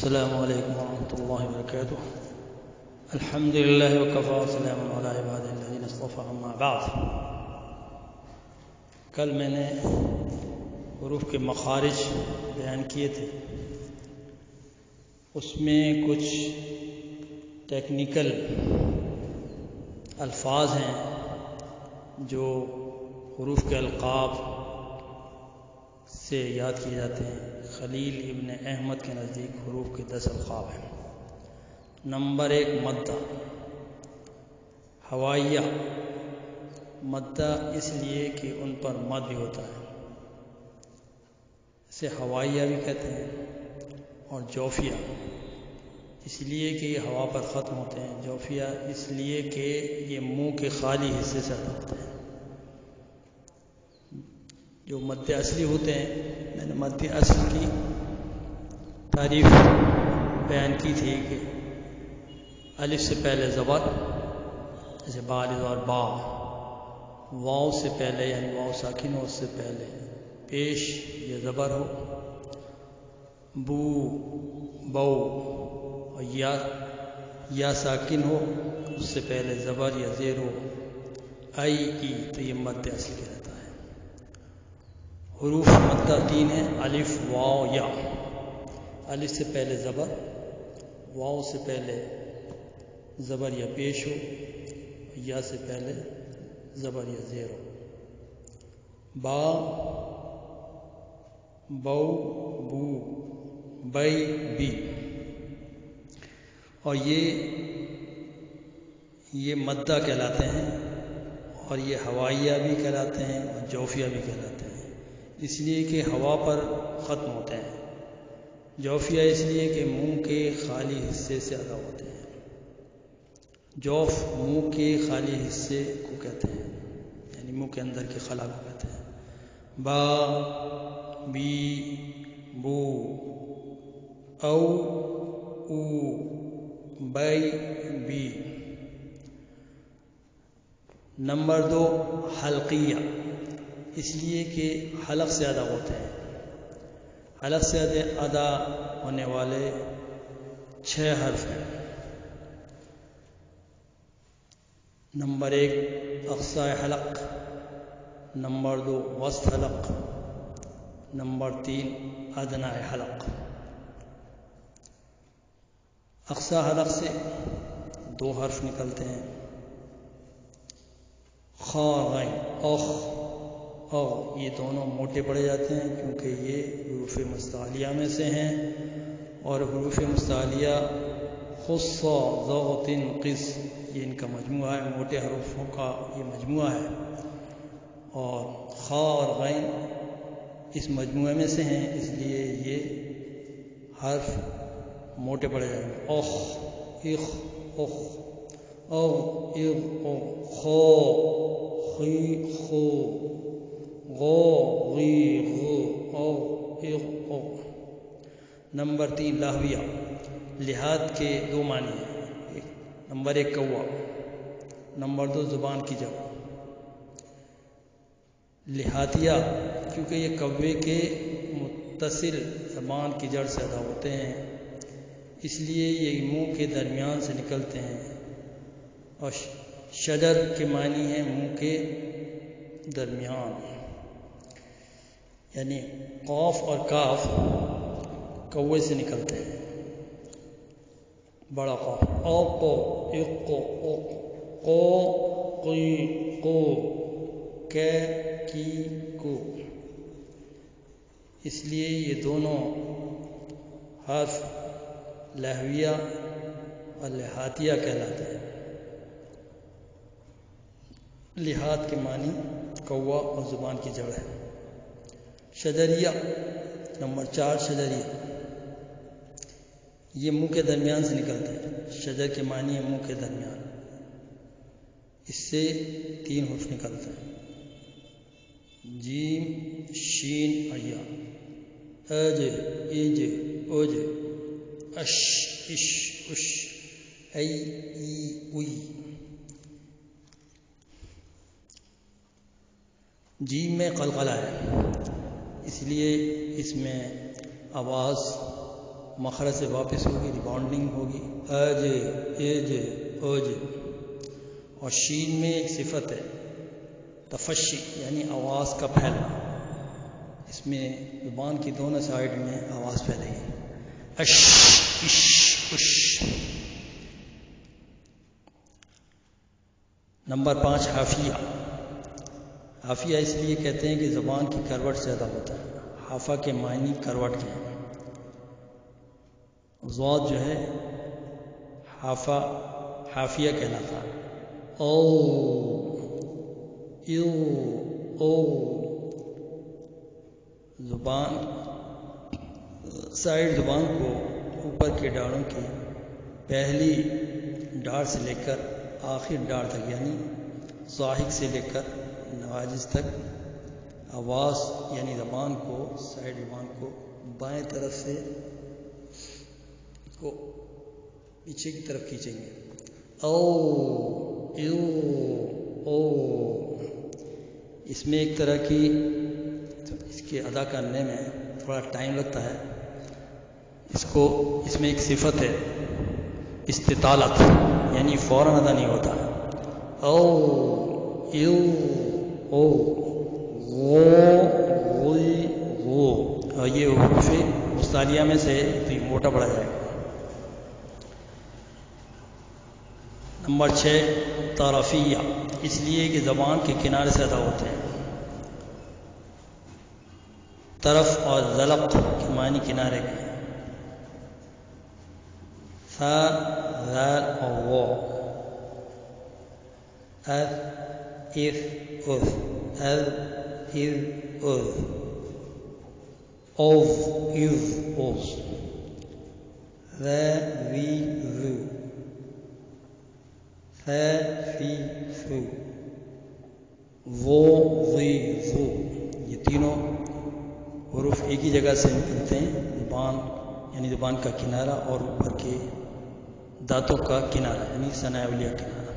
السلام علیکم ورحمۃ اللہ وبرکاتہ. الحمد للہ وکفی وسلام علی عبادہ الذین اصطفی اما بعد. کل میں نے حروف کے مخارج بیان کیے تھے. اس میں کچھ ٹیکنیکل الفاظ ہیں جو حروف کے القاب سے یاد کیے جاتے ہیں. خلیل ابن احمد کے نزدیک حروف کے 10 القاب ہیں. نمبر 1 مدہ. ہوائیہ. مدہ اس لیے کہ ان پر مد بھی ہوتا ہے، اسے ہوائیہ بھی کہتے ہیں. اور جوفیہ اس لیے کہ یہ ہوا پر ختم ہوتے ہیں. جوفیہ اس لیے کہ یہ منہ کے خالی حصے سے ادا ہوتے ہیں. جو مد اصلی ہوتے ہیں، میں نے مد اصل کی تعریف بیان کی تھی کہ الف سے پہلے زبر، جیسے بالغ اور با. واو سے پہلے یعنی واو ساکن ہو، اس سے پہلے پیش یا زبر ہو. بو، بو. اور یا ساکن ہو، اس سے پہلے زبر یا زیر ہو. ای ای، تو یہ مد اصل کہلاتا ہے. حروف مدہ 3 ہیں: الف، واو، یا. الف سے پہلے زبر، واو سے پہلے زبر یا پیش ہو، یا سے پہلے زبر یا زیر ہو. با، بو، بو، بئی، بی. اور یہ مدہ کہلاتے ہیں، اور یہ ہوائیہ بھی کہلاتے ہیں اور جوفیہ بھی کہلاتے ہیں. اس لیے کہ ہوا پر ختم ہوتے ہیں. جوفیہ اس لیے کہ منہ کے خالی حصے سے ادا ہوتے ہیں. جوف منہ کے خالی حصے کو کہتے ہیں، یعنی منہ کے اندر کے خلا کو کہتے ہیں. با، بی، بو، او، او، بئی، بی. نمبر 2 حلقیہ. اس لیے کہ حلق سے ادا ہوتے ہیں. حلق سے ادا ہونے والے 6 حرف ہیں. نمبر 1 اقصی حلق. نمبر 2 وسط حلق. نمبر 3 ادنی حلق. اقصی حلق سے 2 حرف نکلتے ہیں: خا، غین. اوخ، او. یہ دونوں موٹے پڑے جاتے ہیں کیونکہ یہ حروف مستعلیہ میں سے ہیں، اور حروف مستعلیہ خص، ضغط، قص، یہ ان کا مجموعہ ہے. موٹے حروفوں کا یہ مجموعہ ہے، اور خا اور غین اس مجموعے میں سے ہیں، اس لیے یہ حرف موٹے پڑے جائیں گے. اوخ، اخ، اخ. او، اغ، او. خو، خی، خو. غو، غی، غو. او، اغ، او. نمبر 3 لاہویہ. لحاد کے 2 معنی ہیں: نمبر 1 کوا، نمبر 2 زبان کی جڑ. لحاتیہ کیونکہ یہ کوے کے متصل زبان کی جڑ سے ادا ہوتے ہیں، اس لیے یہ منہ کے درمیان سے نکلتے ہیں. اور شجر کے معنی ہیں منہ کے درمیان، یعنی قاف اور کاف کوے سے نکلتے ہیں. بڑا قاف. او، کو، اق، کو، اق. قو، قی، قو. کے، کی، کو. اس لیے یہ دونوں حرف لاہویہ اور لحاتیہ کہلاتے ہیں. لحاد کے معنی کوا اور زبان کی جڑ ہے. شجریہ. نمبر 4 شجریہ. یہ منہ کے درمیان سے نکلتے ہیں. شجر کے معنی ہے منہ کے درمیان. اس سے 3 حرف نکلتے ہیں: جیم، شین اور یا. اج، اج، اج. اش، اش، اش. ای، ای، اوئی. جیم میں قلقلہ ہے، اس لیے اس میں آواز مخرج سے واپس ہوگی، ریباؤنڈنگ ہوگی، اج اج اوج. اور شین میں ایک صفت ہے تفشی، یعنی آواز کا پھیلنا. اس میں زبان کی دونوں سائڈ میں آواز پھیلے گی، اش اش اش. نمبر 5 حافیہ. حافیہ اس لیے کہتے ہیں کہ زبان کی کروٹ زیادہ ہوتا ہے. حافہ کے معنی کروٹ کے ہیں. ضاد جو ہے حافہ حافیہ کہلاتا ہے. او یو او. زبان سائڈ زبان کو اوپر کے ڈاڑوں کی پہلی ڈاڑ سے لے کر آخر ڈاڑ تک، یعنی ضاحک سے لے کر نواجز تک آواز، یعنی زبان کو، سائڈ زبان کو بائیں طرف سے کو پیچھے کی طرف کھینچیں گے. او یو او. اس میں ایک طرح کی اس کے ادا کرنے میں تھوڑا ٹائم لگتا ہے. اس میں ایک صفت ہے استطالت، یعنی فوراً ادا نہیں ہوتا. او یو او وہ. اور یہ حروف مستعلیہ میں سے تو یہ موٹا پڑا جائے گا. نمبر 6 طرفیہ. اس لیے کہ زبان کے کنارے سے ادا ہوتے ہیں. طرف اور ذلق کے معنی کنارے کے ہیں. ثا ذال اور وہ. اذ اذ اذ اذ اذ اذ. اوز اذ اوز. ذا ذی ذو. ثا فی ثو. وہ ذی ذو. یہ تینوں حروف ایک ہی جگہ سے نکلتے ہیں. زبان یعنی زبان کا کنارہ اور اوپر کے دانتوں کا کنارہ، یعنی ثناء کنارہ.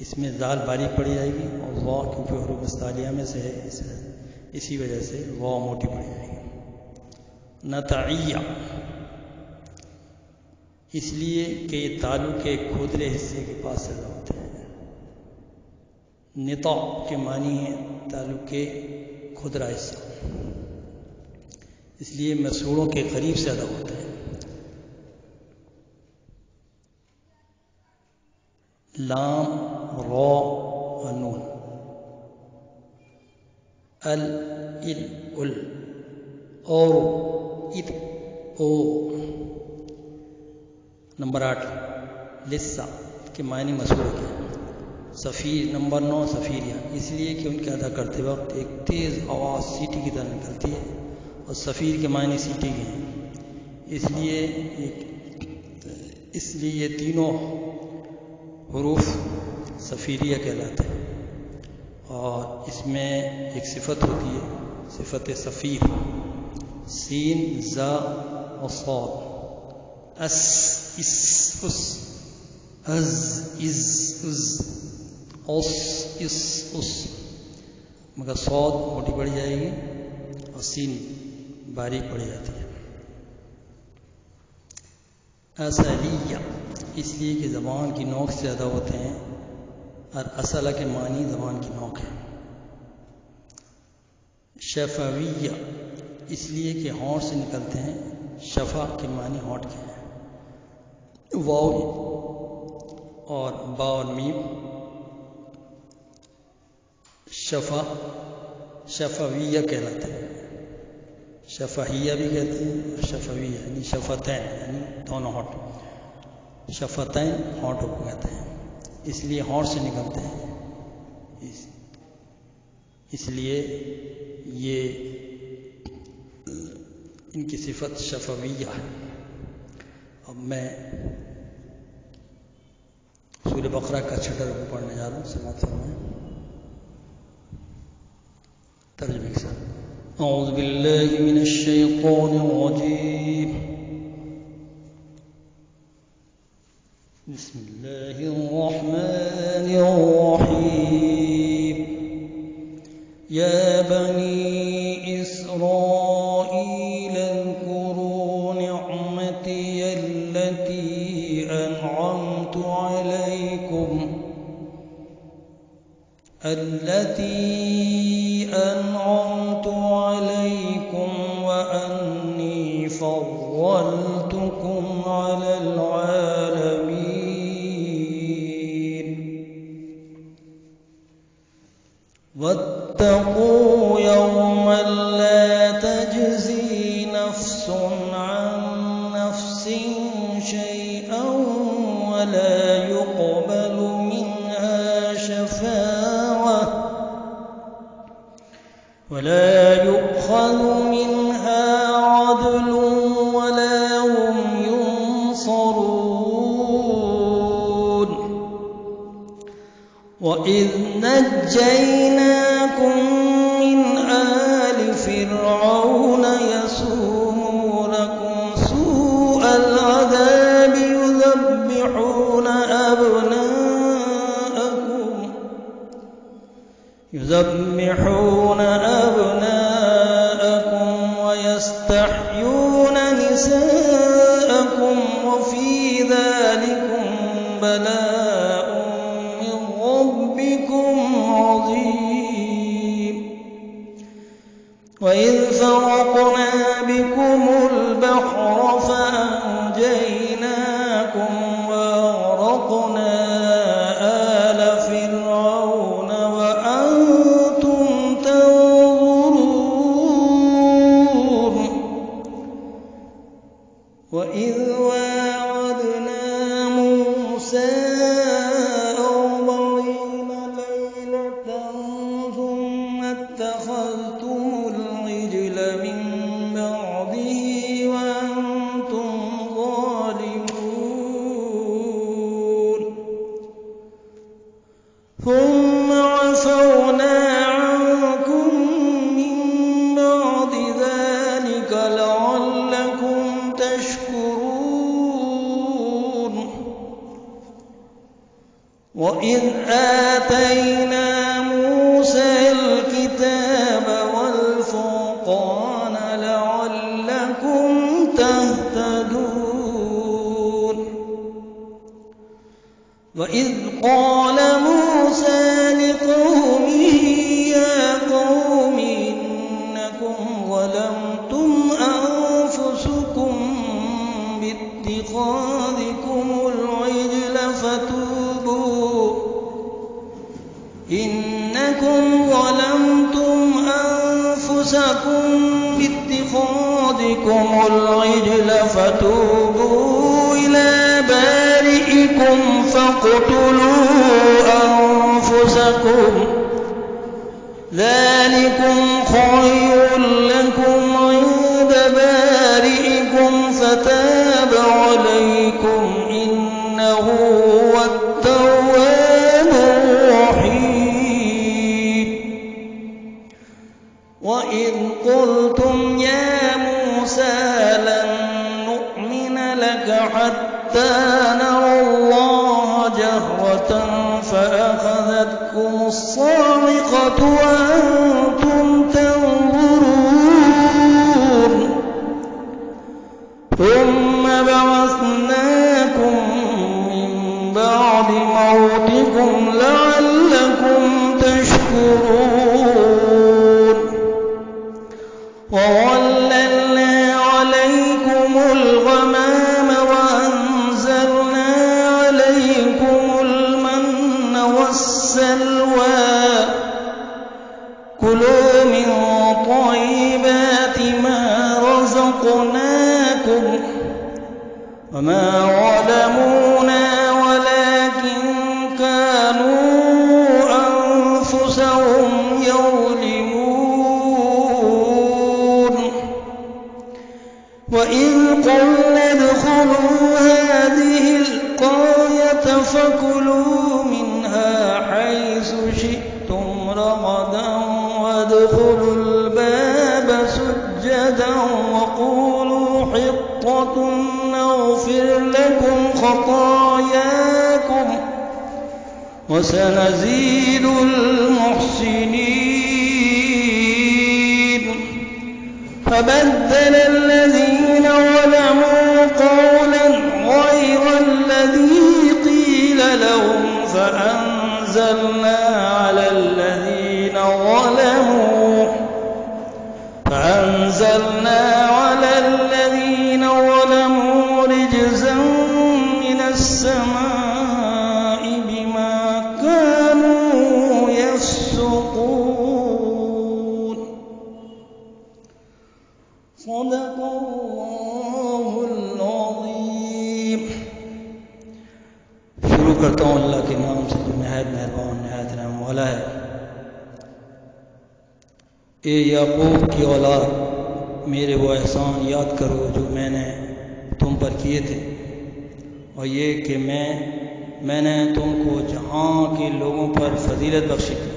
اس میں ذال باریک پڑی جائے گی اور واو کیونکہ حروف مستعلیہ میں سے ہے اسی وجہ سے واو موٹی پڑی جائے گی. نطعیہ. اس لیے کہ یہ تالو کے کھودرے حصے کے پاس سے ادا ہوتے ہیں. نطع کے معنی ہے تالو کے کھدرا حصہ، اس لیے مسوڑوں کے قریب سے ادا ہوتے ہیں. لام را و نون. ال ال ال. اور اد او. نمبر 8 لسہ کے معنی مسوڑ کے. صفیر. نمبر 9 صفیریہ. اس لیے کہ ان کے ادا کرتے وقت ایک تیز آواز سیٹی کی طرح نکلتی ہے اور صفیر کے معنی سیٹی کے ہیں. اس لیے یہ تینوں حروف صفیریہ کہلاتے ہیں. اور اس میں ایک صفت ہوتی ہے صفت صفیر. سین زا و صاد. اس اس اس. از از از. اس اس اس. مگر صاد موٹی پڑی جائے گی اور سین باریک پڑی جاتی ہے. اصلیہ. اس لیے کہ زبان کی نوک سے ادا ہوتے ہیں اور اصلہ کے معنی زبان کی نوک ہے. شفویہ. اس لیے کہ ہونٹ سے نکلتے ہیں. شفا کے معنی ہونٹ کے ہیں. واو اور با اور میم شفویہ کہلاتے ہیں. شفہیہ بھی کہتے ہیں اور شفویہ یعنی شفتین یعنی دونوں ہونٹ. شفتین ہونٹوں کو کہتے ہیں، اس لیے ہونٹ سے نکلتے ہیں. اس لیے یہ ان کی صفت شفویہ ہے. اب میں سورہ بقرہ کا 6 رکوع پڑھنے جا رہا ہوں. سماعت فرمائیں. ترجمے کے ساتھ. اعوذ باللہ من الشیطان الرجیم. بسم اللہ الرحمن الرحیم. یا بنی اسرائیل اذکروا التي أنعمت عليكم وأني فضلتكم على العالمين واتقوا يوما لا تجزي نفس عن نفس شيئا ولا يقبل منها شفاعة ولا يؤخذ منها عدل ولا هم ينصرون وإذ نجيناكم من آل فرعون يسومونكم سوء العذاب يذبحون أبناءكم ويستحيون نساءكم وفي ذلكم بلاء من ربكم عظيم وإذ فرقنا بكم البحر فأنجيناكم وأغرقنا آل فرعون وأنتم تنظرون وإذ واعدنا موسى 40 ليلة ثم اتخذتم العجل من بعده وأنتم ظالمون ثم عفونا عنكم من بعد ذلك لعلكم تشكرون وإذ آتينا موسى الكتاب والفرقان لعلكم تهتدون وإذ قال موسى لقومه يا قوم إنكم ظلمتم أنفسكم باتخاذكم العجل فتوبوا إلى بارئكم فاقتلوا أنفسكم ذلكم خير لكم عند بارئكم فتاب عليكم إنه هو التواب الرحيم وإذ قلتم يا موسى لن نؤمن لك حتى نرى الله جهرة فأخذتكم الصاعقة وأنتم تنظرون ثم بعثناكم من بعد موتكم لعلكم تشكرون وظللنا عليكم الغمام وأنزلنا عليكم المن والسلوى كلوا من طيبات ما رزقناكم وما ظلمونا ولكن كانوا أنفسهم يظلمون وإذ قلنا ادخلوا هذه القرية فكلوا منها حيث شئتم رغدا وادخلوا الباب سجدا وقولوا حطة نغفر لكم خطاياكم وسنزيد المحسنين فبدل الذين ظلموا قولا غير الذي قيل لهم فأنزلنا على الذين کرتا ہوں اللہ کے نام سے جو نہایت مہربان نہایت رحم والا ہے۔ اے یعقوب کی اولاد، میرے وہ احسان یاد کرو جو میں نے تم پر کیے تھے، اور یہ کہ میں نے تم کو جہاں کے لوگوں پر فضیلت بخشی تھی۔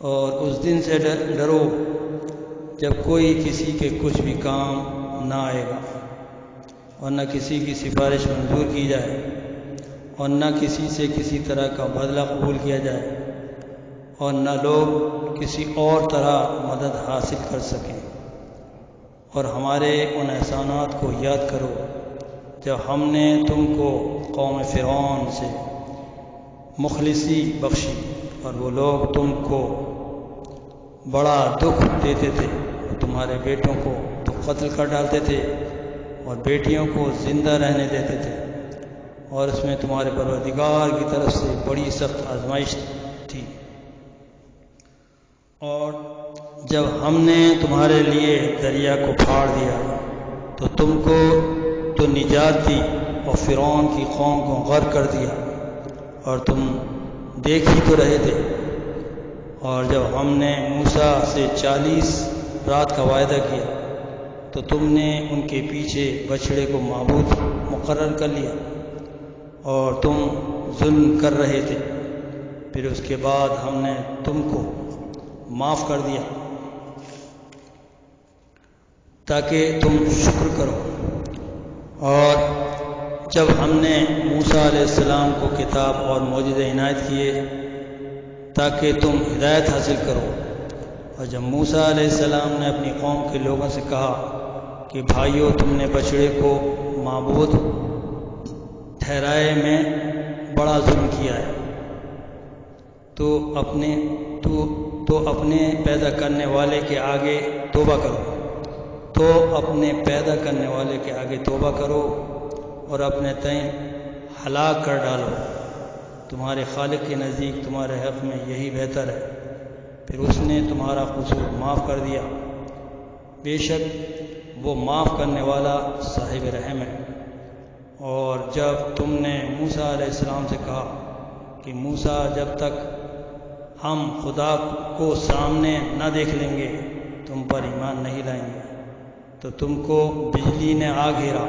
اور اس دن سے ڈرو جب کوئی کسی کے کچھ بھی کام نہ آئے گا، اور نہ کسی کی سفارش منظور کی جائے، اور نہ کسی سے کسی طرح کا بدلہ قبول کیا جائے، اور نہ لوگ کسی اور طرح مدد حاصل کر سکیں۔ اور ہمارے ان احسانات کو یاد کرو جب ہم نے تم کو قوم فرعون سے مخلصی بخشی، اور وہ لوگ تم کو بڑا دکھ دیتے تھے، تمہارے بیٹوں کو تو قتل کر ڈالتے تھے اور بیٹیوں کو زندہ رہنے دیتے تھے، اور اس میں تمہارے پروردگار کی طرف سے بڑی سخت آزمائش تھی۔ اور جب ہم نے تمہارے لیے دریا کو پھاڑ دیا تو تم کو تو نجات دی، اور فرعون کی قوم کو غرق کر دیا، اور تم دیکھ ہی تو رہے تھے۔ اور جب ہم نے موسیٰ سے 40 رات کا وعدہ کیا تو تم نے ان کے پیچھے بچڑے کو معبود مقرر کر لیا، اور تم ظلم کر رہے تھے۔ پھر اس کے بعد ہم نے تم کو معاف کر دیا تاکہ تم شکر کرو۔ اور جب ہم نے موسیٰ علیہ السلام کو کتاب اور معجزے عنایت کیے تاکہ تم ہدایت حاصل کرو، اور جب موسیٰ علیہ السلام نے اپنی قوم کے لوگوں سے کہا کہ بھائیو، تم نے بچڑے کو معبود ٹھہرائے میں بڑا ظلم کیا ہے، تو اپنے پیدا کرنے والے کے آگے توبہ کرو، اور اپنے تئیں ہلاک کر ڈالو، تمہارے خالق کے نزدیک تمہارے حق میں یہی بہتر ہے۔ پھر اس نے تمہارا قصور معاف کر دیا، بے شک وہ معاف کرنے والا صاحب رحم ہے۔ اور جب تم نے موسیٰ علیہ السلام سے کہا کہ موسیٰ، جب تک ہم خدا کو سامنے نہ دیکھ لیں گے تم پر ایمان نہیں لائیں گے، تو تم کو بجلی نے آ گھیرا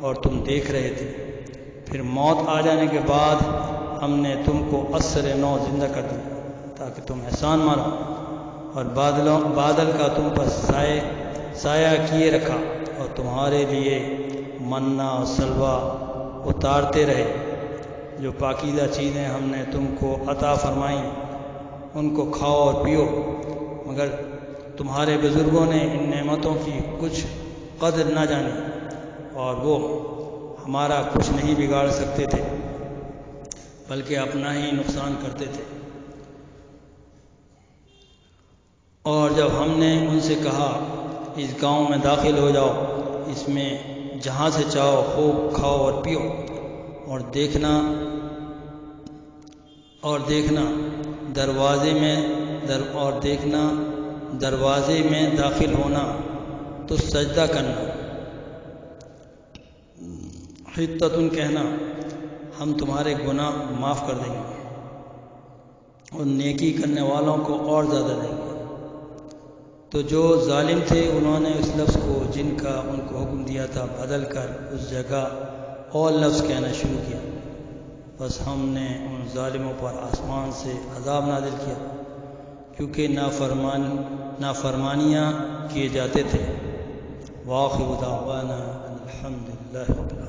اور تم دیکھ رہے تھے۔ پھر موت آ جانے کے بعد ہم نے تم کو عصر نو زندہ کر دیا تاکہ تم احسان مانو، اور بادل کا تم پر سایہ کیے رکھا، اور تمہارے لیے منا اور سلوہ اتارتے رہے۔ جو پاکیزہ چیزیں ہم نے تم کو عطا فرمائیں ان کو کھاؤ اور پیو، مگر تمہارے بزرگوں نے ان نعمتوں کی کچھ قدر نہ جانی، اور وہ ہمارا کچھ نہیں بگاڑ سکتے تھے بلکہ اپنا ہی نقصان کرتے تھے۔ اور جب ہم نے ان سے کہا اس گاؤں میں داخل ہو جاؤ، اس میں جہاں سے چاہو خوب کھاؤ اور پیو، اور دیکھنا دروازے میں داخل ہونا تو سجدہ کرنا، حطۃ کہنا، ہم تمہارے گناہ معاف کر دیں گے اور نیکی کرنے والوں کو اور زیادہ دیں گے۔ تو جو ظالم تھے انہوں نے اس لفظ کو جن کا ان کو حکم دیا تھا بدل کر اس جگہ اور لفظ کہنا شروع کیا، بس ہم نے ان ظالموں پر آسمان سے عذاب نازل کیا کیونکہ نافرمانیاں کیے جاتے تھے۔ وآخر دعوانا الحمد للہ رب العالمین۔